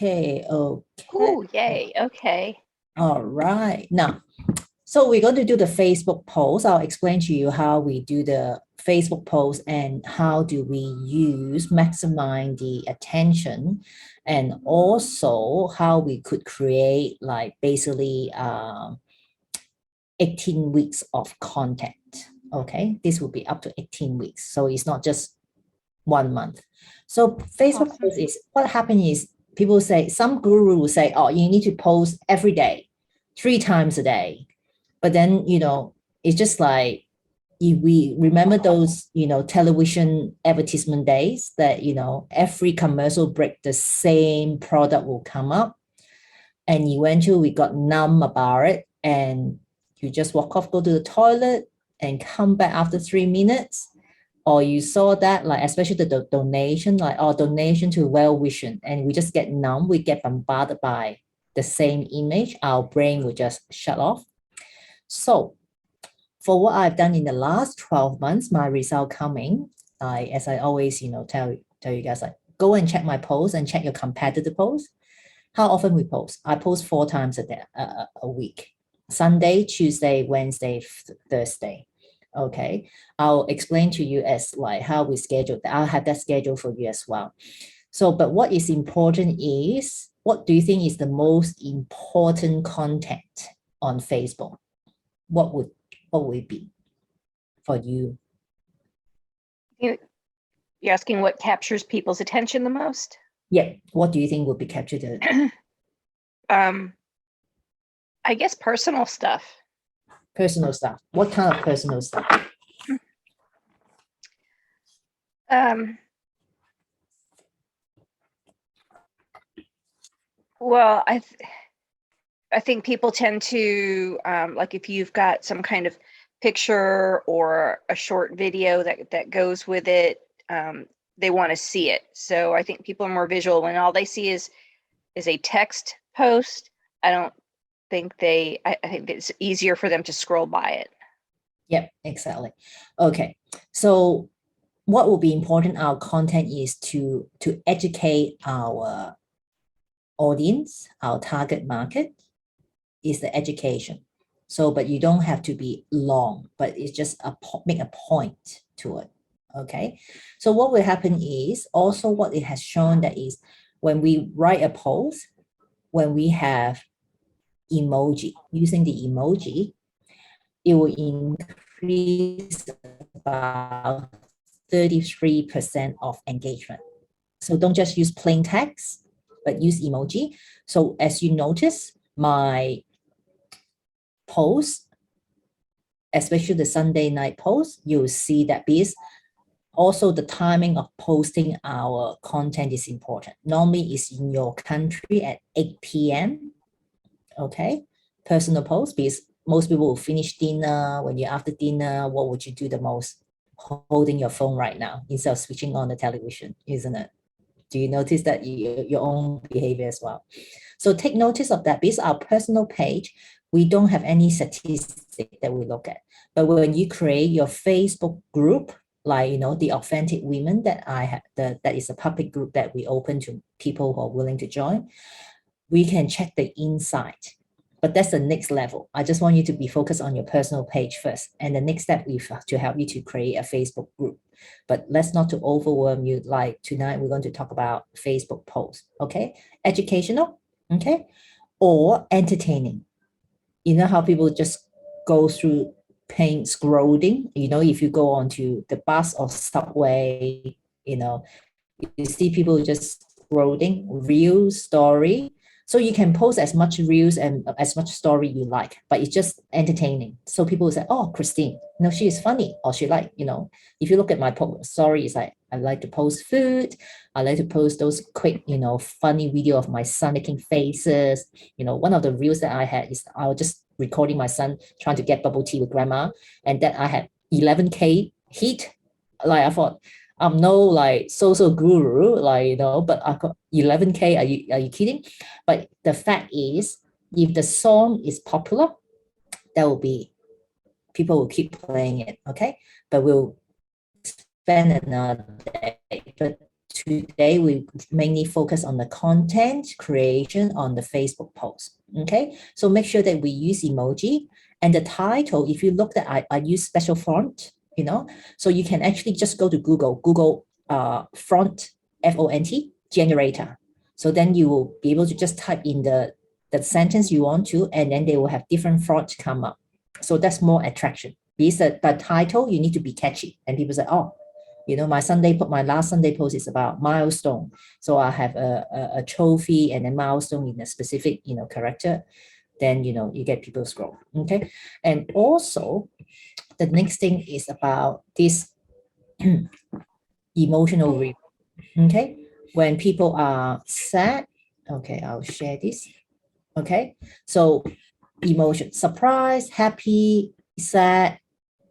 Okay. Oh, yay. Okay. All right. Now, so we're going to do the Facebook post. I'll explain to you how we do the Facebook post and how do we use maximize the attention, and also how we could create like basically 18 weeks of content. Okay, this will be up to 18 weeks. So it's not just 1 month. So Facebook Awesome. post is what happened is people say, some guru will say, oh, you need to post every day, 3 times a day. But then, it's just like, if we remember those, television advertisement days that, every commercial break, the same product will come up. And eventually we got numb about it. And you just walk off, go to the toilet and come back after 3 minutes. Or you saw that, like, especially the donation, like, donation to Well Vision. And we just get numb. We get bombarded by the same image. Our brain will just shut off. So for what I've done in the last 12 months, my result coming, as I always, tell you guys, like, go and check my posts and check your competitor posts. How often we post? I post 4 times a week: Sunday, Tuesday, Wednesday, Thursday. Okay, I'll explain to you as like how we schedule that. I'll have that schedule for you as well. So, but what is important is, what do you think is the most important content on Facebook? What would it be for you? You're asking what captures people's attention the most? Yeah. What do you think would be captured? I guess personal stuff. Personal stuff. What kind of personal stuff? Well, I think people tend to, like, if you've got some kind of picture or a short video that goes with it, they want to see it. So I think people are more visual when all they see is a text post. I think it's easier for them to scroll by it. Yep, exactly. Okay. So what will be important, our content is to educate our audience, our target market, is the education. So, but you don't have to be long, but it's just make a point to it. Okay. So what will happen is also what it has shown that is when we write a post, when we have emoji, using the emoji, it will increase about 33% of engagement. So don't just use plain text, but use emoji. So as you notice, my post, especially the Sunday night post, you'll see that because also the timing of posting our content is important. Normally it's in your country at 8 p.m. Okay, personal post, because most people will finish dinner. When you're after dinner, what would you do the most? Holding your phone right now instead of switching on the television, isn't it? Do you notice that your own behavior as well? So take notice of that, because our personal page, we don't have any statistic that we look at. But when you create your Facebook group, like, the Authentic Women that I have, that is a public group that we open to people who are willing to join, we can check the insight. But that's the next level. I just want you to be focused on your personal page first. And the next step is to help you to create a Facebook group. But let's not to overwhelm you. Like tonight, we're going to talk about Facebook posts, okay? Educational, okay? Or entertaining. You know how people just go through pain scrolling? If you go onto the bus or subway, you see people just scrolling, real story. So you can post as much reels and as much story you like, but it's just entertaining. So people will say, oh, Christine, she is funny. Or she like, if you look at my story, it's like, I like to post food. I like to post those quick, funny video of my son making faces. One of the reels that I had is I was just recording my son trying to get bubble tea with grandma. And that I had 11K hit. Like I thought, I'm no like social guru, but I got 11K. Are you kidding? But the fact is, if the song is popular, there will be people will keep playing it, okay? But we'll spend another day. But today we mainly focus on the content creation on the Facebook post. Okay, so make sure that we use emoji, and the title, if you look at, I use special font, you know, so you can actually just go to Google font, F-O-N-T, generator. So then you will be able to just type in the sentence you want to, and then they will have different font come up. So that's more attraction. Because the title, you need to be catchy, and people say, oh, you know, my last Sunday post is about milestone. So I have a trophy and a milestone in a specific, you know, character. Then, you know, you get people scroll. Okay. And also the next thing is about this emotional review. Okay. When people are sad, okay, I'll share this. Okay. So emotion, surprise, happy, sad,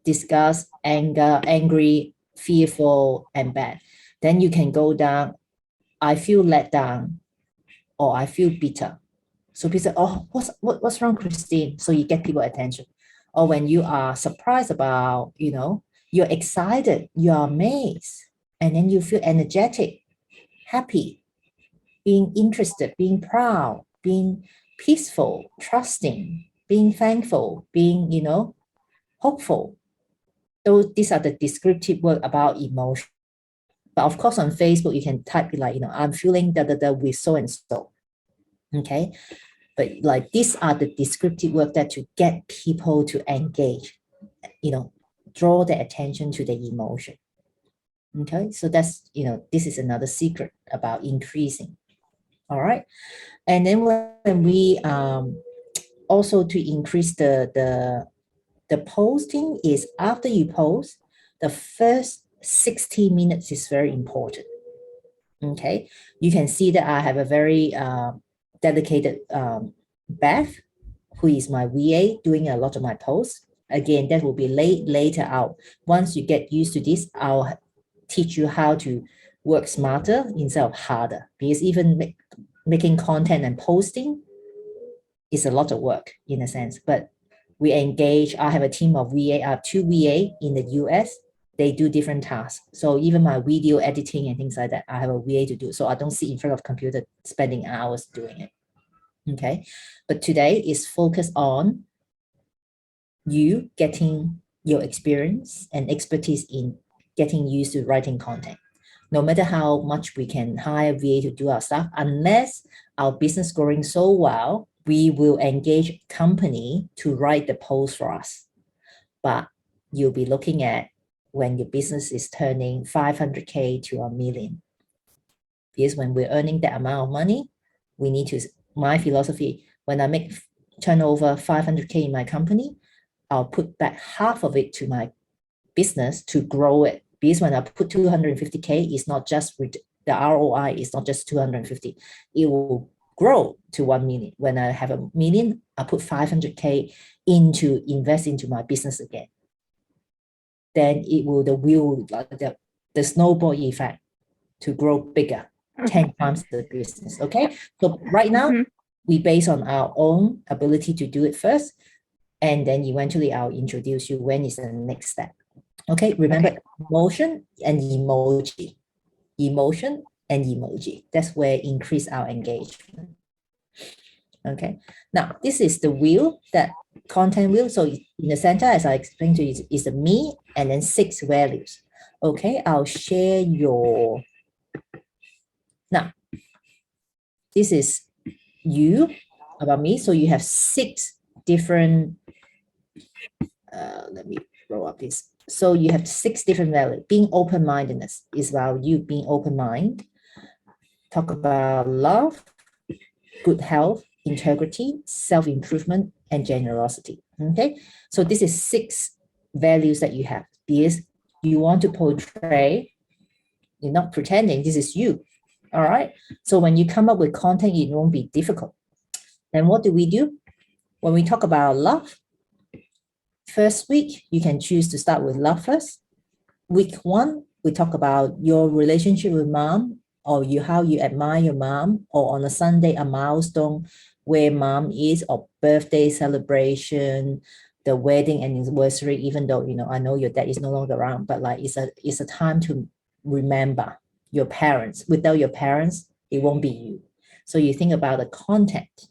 disgust, anger, angry, fearful, and bad. Then you can go down, I feel let down, or I feel bitter. So people say, oh, what's wrong, Christine? So you get people attention. Or when you are surprised about, you know, you're excited, you're amazed, and then you feel energetic, happy, being interested, being proud, being peaceful, trusting, being thankful, being, you know, hopeful. So these are the descriptive word about emotion. But of course, on Facebook, you can type like, you know, I'm feeling with so and so. Okay. But like these are the descriptive word that to get people to engage, you know, draw their attention to the emotion. Okay. So that's, you know, this is another secret about increasing. All right. And then when we also to increase the posting is after you post, the first 60 minutes is very important. Okay, you can see that I have a very dedicated Beth, who is my VA, doing a lot of my posts. Again, that will be later out. Once you get used to this, I'll teach you how to work smarter instead of harder, because even making content and posting is a lot of work in a sense. But we engage, I have a team of VA, I have 2 VA in the US. They do different tasks. So even my video editing and things like that, I have a VA to do. So I don't sit in front of computer spending hours doing it. Okay. But today is focused on you getting your experience and expertise in getting used to writing content. No matter how much we can hire VA to do our stuff, unless our business growing so well, we will engage company to write the post for us. But you'll be looking at when your business is turning 500K to $1 million. Because when we're earning that amount of money, we need to, my philosophy, when I make turnover 500K in my company, I'll put back half of it to my business to grow it. Because when I put 250K, it's not just with the ROI, is not just 250. It will grow to 1 million. When I have $1 million, I put 500K invest into my business again. Then it will the snowball effect to grow bigger, 10 times the business. Okay. So right now we base on our own ability to do it first, and then eventually I'll introduce you when is the next step. Okay. Remember emotion and emoji. Emotion and emoji. That's where increase our engagement. Okay. Now this is the wheel, that content wheel. So in the center, as I explained to you, is the me and then 6 values. Okay, I'll share your. Now, this is you about me. So you have 6 different. Let me roll up this. So you have 6 different values. Being open-mindedness is about you being open-minded. Talk about love, good health, integrity, self-improvement, and generosity. Okay, so this is 6 values that you have, because you want to portray, you're not pretending, this is you. All right, so when you come up with content, it won't be difficult. Then what do? When we talk about love, first week you can choose to start with love first. Week 1, we talk about your relationship with mom, or how you admire your mom, or on a Sunday, a milestone where mom is, or birthday celebration, the wedding anniversary, even though, you know, I know your dad is no longer around, but like it's a time to remember. your parents. Without your parents, it won't be you. So you think about the content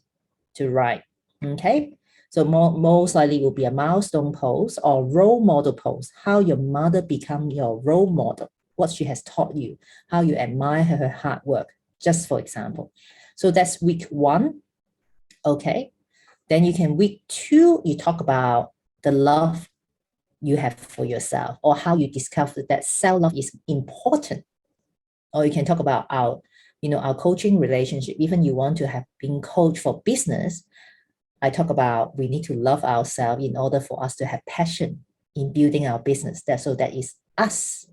to write, okay? So most likely will be a milestone post or role model post, how your mother become your role model, what she has taught you, how you admire her hard work, just for example. So that's week 1, okay? Then you can week 2, you talk about the love you have for yourself or how you discover that self-love is important. Or you can talk about our coaching relationship. Even you want to have been coached for business, I talk about we need to love ourselves in order for us to have passion in building our business. So that is us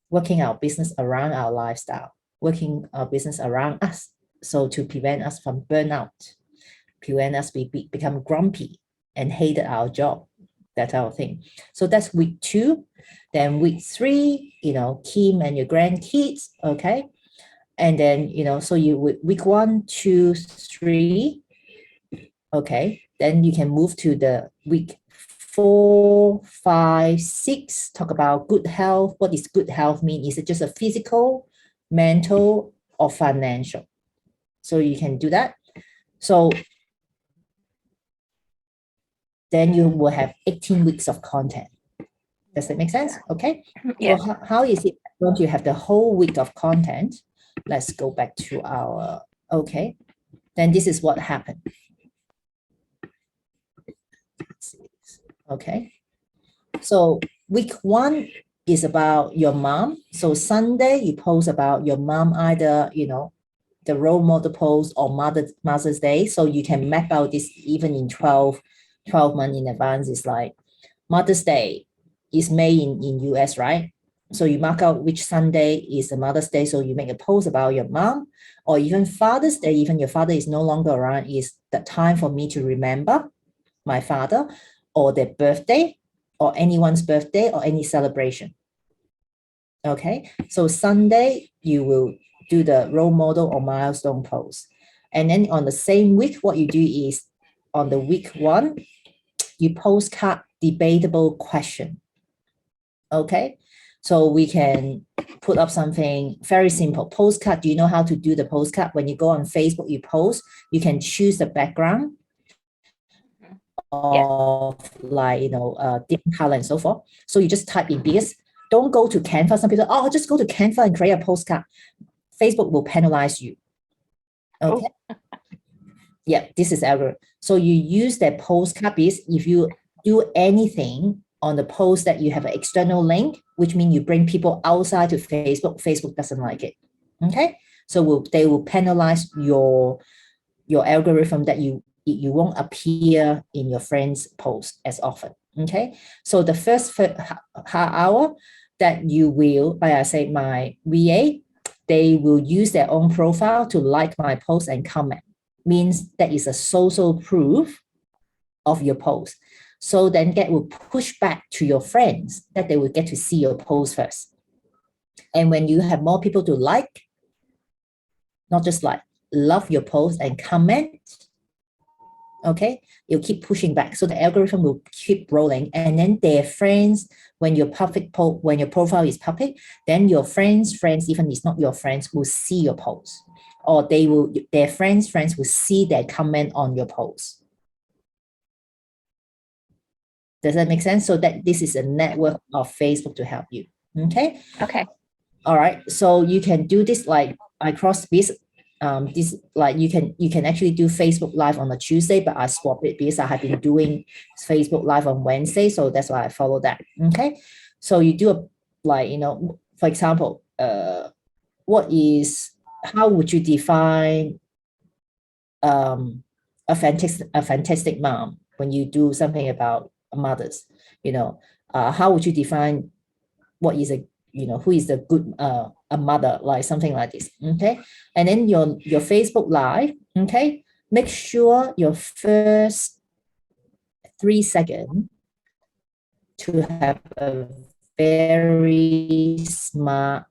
working our business around our lifestyle, working our business around us. So to prevent us from burnout, prevent us become grumpy and hated our job, that type of thing. So that's week 2. Then week 3, Kim and your grandkids, okay? And then, so you week 1, 2, 3, okay? Then you can move to the week 4, 5, 6, talk about good health. What does good health mean? Is it just a physical, mental, or financial? So you can do that. So then you will have 18 weeks of content. Does that make sense? Okay. Yes. So how is it once you have the whole week of content? Let's go back to our, okay. Then this is what happened. Okay. So week 1 is about your mom. So Sunday you post about your mom, either, the role model post or Mother's Day. So you can map out this even in 12 months in advance. It's like Mother's Day is May in US, right? So you mark out which Sunday is the Mother's Day. So you make a post about your mom, or even Father's Day, even your father is no longer around, is the time for me to remember my father, or their birthday, or anyone's birthday, or any celebration. Okay, so Sunday, you will do the role model or milestone post. And then on the same week, what you do is on the week 1, you postcard debatable question. Okay, so we can put up something very simple. Postcard, do you know how to do the postcard? When you go on Facebook, you post, you can choose the background of different color and so forth. So you just type in this. Don't go to Canva. Some people, just go to Canva and create a postcard. Facebook will penalize you. Okay. Oh. Yeah, this is algorithm. So you use that postcard piece. If you do anything on the post that you have an external link, which means you bring people outside to Facebook, Facebook doesn't like it. Okay. So they will penalize your algorithm that you won't appear in your friend's post as often. Okay. So the first half hour that you will, like I say, my VA, they will use their own profile to like my post and comment. Means that is a social proof of your post. So then that will push back to your friends that they will get to see your post first. And when you have more people to like, not just like, love your post and comment, okay, you'll keep pushing back. So the algorithm will keep rolling. And then their friends, when your profile is public, then your friends, even if it's not your friends, will see your post. Or their friends will see their comment on your post. Does that make sense? So that this is a network of Facebook to help you. Okay. Okay. All right. So you can do this like across this. This like you can actually do Facebook Live on a Tuesday, but I swap it because I have been doing Facebook Live on Wednesday, so that's why I follow that. Okay. So you do for example, how would you define a fantastic mom when you do something about mothers? How would you define what is who is the good a mother, like something like this. Okay. And then your Facebook Live, okay, make sure your first 3 seconds to have a very smart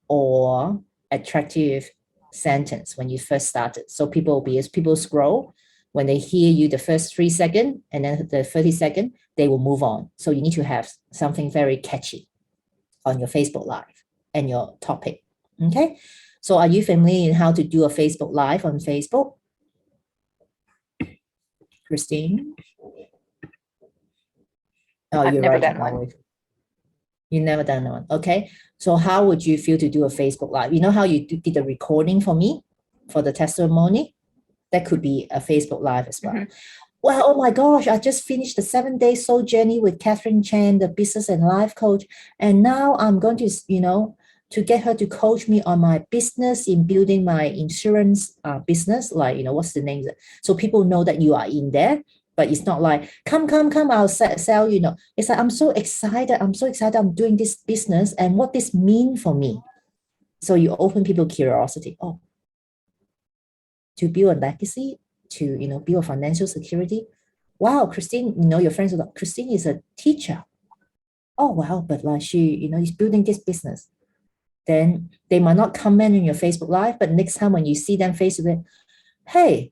or attractive sentence when you first started. So people scroll, when they hear you the first 3 seconds and then the 30 seconds, they will move on. So you need to have something very catchy on your Facebook Live and your topic. Okay. So are you familiar in how to do a Facebook Live on Facebook? Christine? Oh, I've you're never right. done one. You never done one. Okay. So how would you feel to do a Facebook Live? You know how you did the recording for me for the testimony? That could be a Facebook Live as well. Mhm. Well, oh my gosh, I just finished the 7-day soul journey with Catherine Chan, the business and life coach. And now I'm going to, to get her to coach me on my business in building my insurance business. Like, what's the name? So people know that you are in there, but it's not like, come, I'll sell, It's like, I'm so excited. I'm doing this business and what this mean for me. So you open people's curiosity. Oh, to build a legacy, to build financial security. Wow, Christine, your friends are like, Christine is a teacher. Oh wow, but like she, is building this business. Then they might not comment on your Facebook Live, but next time when you see them face to face, hey,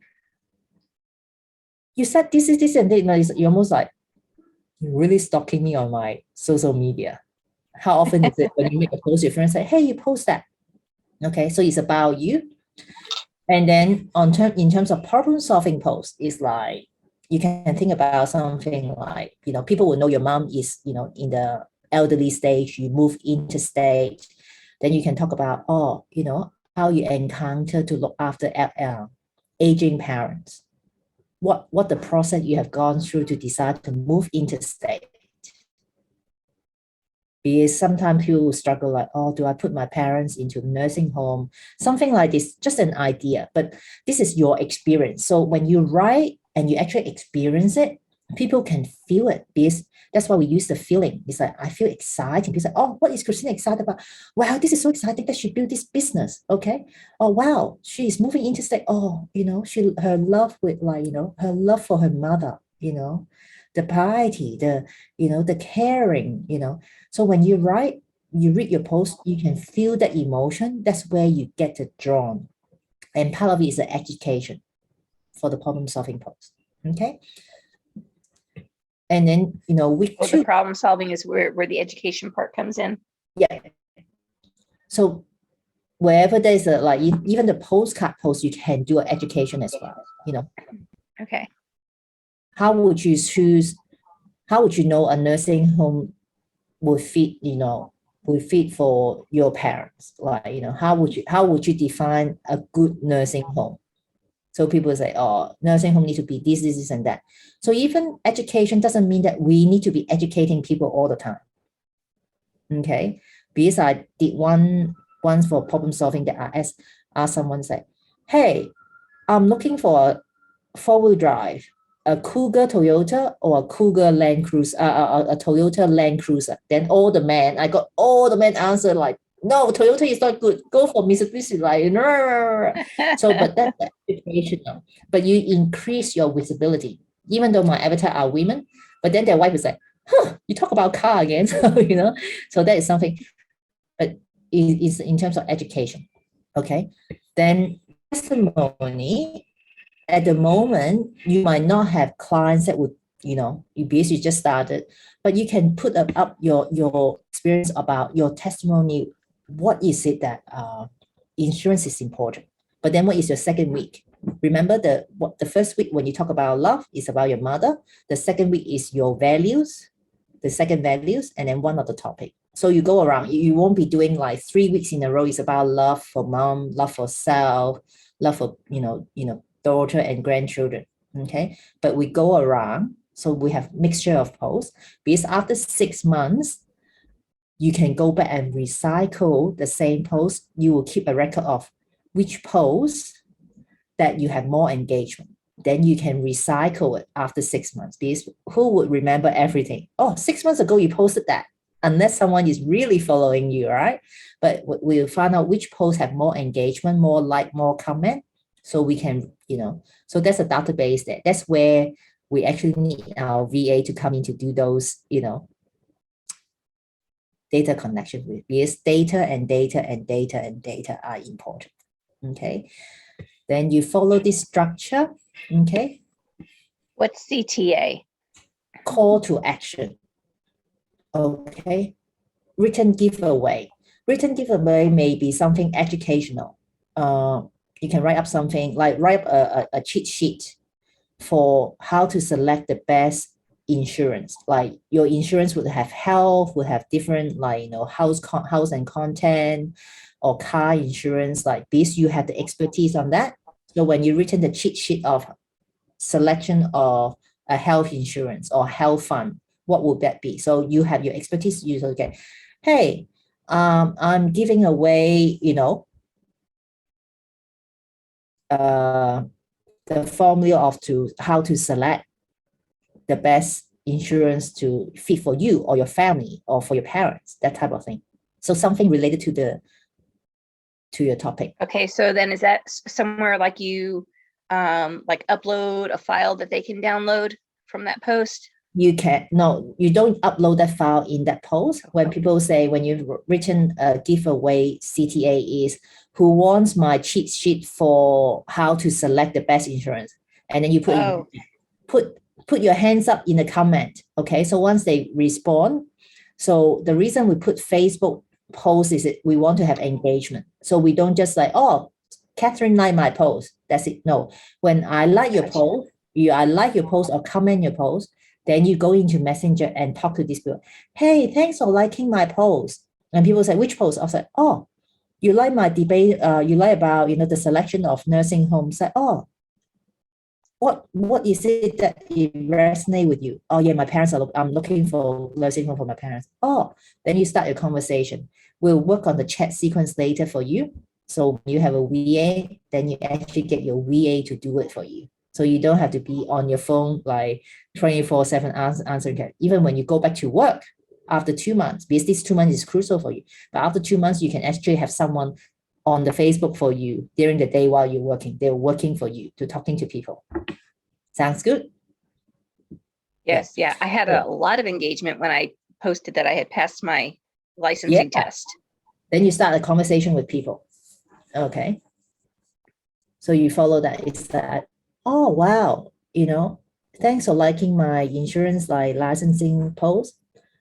you said this is this and that. You're almost like you're really stalking me on my social media. How often is it when you make a post, your friends say, hey, you post that? Okay, so it's about you. And then in terms of problem solving posts, it's like you can think about something like, people will know your mom is, in the elderly stage, you move into stage. Then you can talk about, how you encounter to look after aging parents. What the process you have gone through to decide to move into state. Because sometimes people struggle like, oh, do I put my parents into nursing home? Something like this, just an idea, but this is your experience. So when you write and you actually experience it, people can feel it because that's why we use the feeling. It's like, I feel excited. People say, oh, what is Christina excited about? Wow, this is so exciting that she built this business. Okay. Oh, wow, she's moving into state. Oh, her love with her love for her mother, the piety, the caring, so when you write, you read your post, you can feel the emotion. That's where you get it drawn. And part of it is the education for the problem solving post. Okay. And then, week Well, two. the problem solving is where the education part comes in. Yeah. So wherever there's even the postcard post, you can do an education as well, Okay. How would you choose? How would you know a nursing home will fit for your parents? Like, how would you define a good nursing home? So people say, oh, nursing home need to be this, and that. So even education doesn't mean that we need to be educating people all the time. Okay. Because I did once for problem solving that I asked someone, say, hey, I'm looking for a 4-wheel drive, a Cougar Toyota or a Cougar Land Cruiser, a Toyota Land Cruiser. Then I got all the men answer like, no, Toyota is not good. Go for Mitsubishi, like, so, but that's educational. But you increase your visibility, even though my avatar are women, but then their wife is like, huh, you talk about car again. So, so that is something, but it's in terms of education. Okay. Then testimony. At the moment, you might not have clients that would, because you just started, but you can put up your experience about your testimony. What is it that insurance is important? But then what is your second week? Remember the first week when you talk about love is about your mother. The second week is your values, the second values, and then one of the topic. So you go around, you won't be doing like 3 weeks in a row. It's about love for mom, love for self, love for, daughter and grandchildren. Okay. But we go around. So we have mixture of posts because after 6 months, you can go back and recycle the same post. You will keep a record of which post that you have more engagement. Then you can recycle it after 6 months because who would remember everything? Oh, 6 months ago you posted that, unless someone is really following you, right? But we'll find out which posts have more engagement, more like, more comment. So we can, so that's a database there. That's where we actually need our VA to come in to do those, data connection with, because data and data and data and data are important. Okay. Then you follow this structure. Okay. What's CTA? Call to action. Okay. Written giveaway. Written giveaway may be something educational. You can write up something like write up a cheat sheet for how to select the best insurance. Like your insurance would have health, would have different like house and content, or car insurance. Like this, you have the expertise on that. So when you written the cheat sheet of selection of a health insurance or health fund, what would that be? So you have your expertise. You get, hey, I'm giving away, the formula of how to select the best insurance to fit for you or your family or for your parents, that type of thing. So something related to your topic. Okay, so then is that somewhere like you like upload a file that they can download from that post? You don't upload that file in that post. When people say, when you've written a giveaway CTA is who wants my cheat sheet for how to select the best insurance, and then you put your hands up in the comment. Okay, so once they respond, so the reason we put Facebook post is that we want to have engagement. So we don't just like, oh, Catherine liked my post, that's it. No, when I like your post, I like your post or comment your post, then you go into Messenger and talk to these people. Hey, thanks for liking my post. And people say, which post? I was like, oh, you like my debate, you like about the selection of nursing homes. Like, oh, what is it that it resonate with you? Oh yeah, my parents I'm looking for nursing home for my parents. Oh, then you start your conversation. We'll work on the chat sequence later for you. So you have a VA, then you actually get your VA to do it for you. So you don't have to be on your phone like 24/7 answering. Even when you go back to work after 2 months, because this 2 months is crucial for you. But after 2 months, you can actually have someone on the Facebook for you during the day while you're working. They're working for you to talking to people. Sounds good? Yes, yeah. I had a lot of engagement when I posted that I had passed my licensing test. Then you start a conversation with people. Okay. So you follow that. It's that, oh, wow, thanks for liking my insurance like licensing post.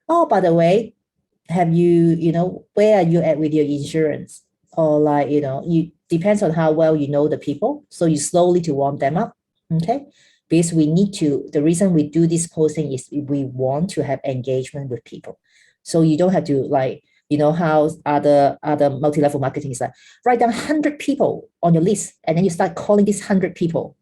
Oh, by the way, have you, where are you at with your insurance? Or like, you depends on how well you know the people. So you slowly to warm them up. Okay. Because the reason we do this posting is we want to have engagement with people. So you don't have to like, how other multi-level marketing is like, write down 100 people on your list and then you start calling these 100 people.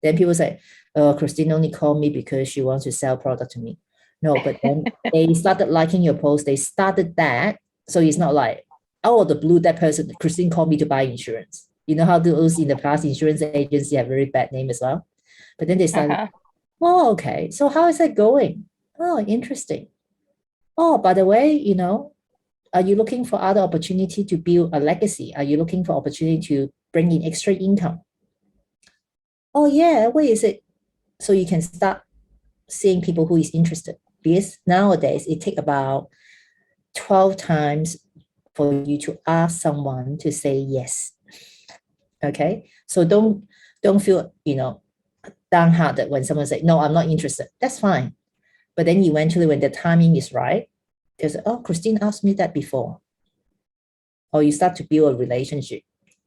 Then people say, oh, Christine only called me because she wants to sell product to me. No, but then they started liking your post. They started that. So it's not like, oh, the blue, that person, Christine called me to buy insurance. You know how those in the past insurance agency have very bad name as well. But then they started, oh, okay. So how is that going? Oh, interesting. Oh, by the way, are you looking for other opportunity to build a legacy? Are you looking for opportunity to bring in extra income? Oh yeah, where is it? So you can start seeing people who is interested. Because nowadays it take about 12 times for you to ask someone to say yes. Okay, so don't feel downhearted when someone say no, I'm not interested. That's fine. But then eventually, when the timing is right, there's Christine asked me that before. Or you start to build a relationship.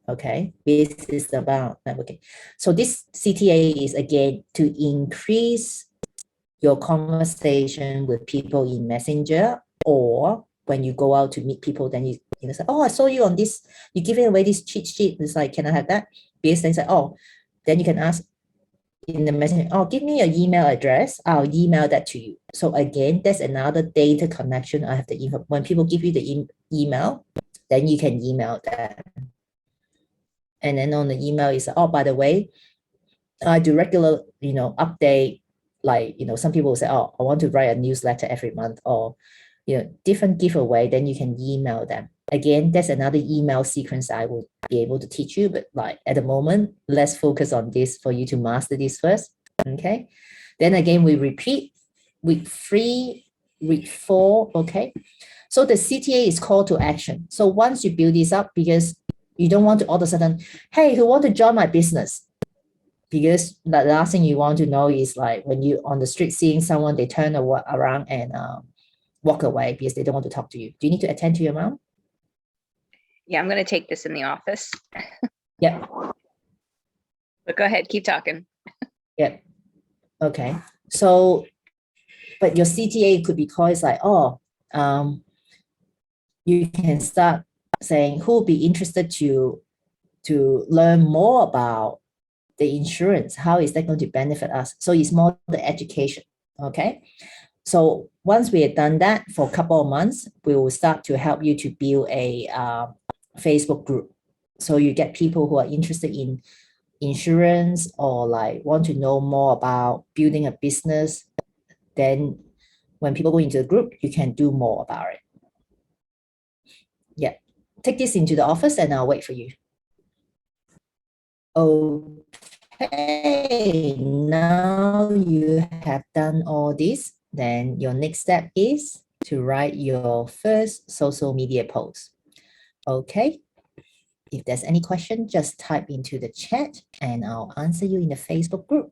Okay, this is about networking. So this CTA is again to increase your conversation with people in Messenger, or when you go out to meet people, then you say, oh, I saw you on this, you're giving away this cheat sheet. It's like, can I have that? Because then say, oh, then you can ask in the message, oh, give me your email address. I'll email that to you. So again, that's another data connection. I have the info. When people give you the email, then you can email them. And then on the email is, oh, by the way, I do regular, update. Like, some people will say, oh, I want to write a newsletter every month, or, different giveaway, then you can email them. Again, that's another email sequence I will be able to teach you, but like at the moment, let's focus on this for you to master this first. Okay. Then again, we repeat week 3, week 4. Okay. So the CTA is call to action. So once you build this up, because you don't want to all of a sudden, hey, who want to join my business? Because the last thing you want to know is like when you on the street seeing someone, they turn around and walk away because they don't want to talk to you. Do you need to attend to your mom? Yeah, I'm going to take this in the office. Yep. But go ahead, keep talking. Yep. Okay. So, but your CTA could be called like, oh, you can start saying who will be interested to learn more about the insurance. How is that going to benefit us? So it's more the education. Okay. So once we have done that for a couple of months, we will start to help you to build a Facebook group. So you get people who are interested in insurance or like want to know more about building a business. Then when people go into the group, you can do more about it. Yeah. Take this into the office and I'll wait for you. Okay, now you have done all this, then your next step is to write your first social media post. Okay, if there's any question, just type into the chat and I'll answer you in the Facebook group.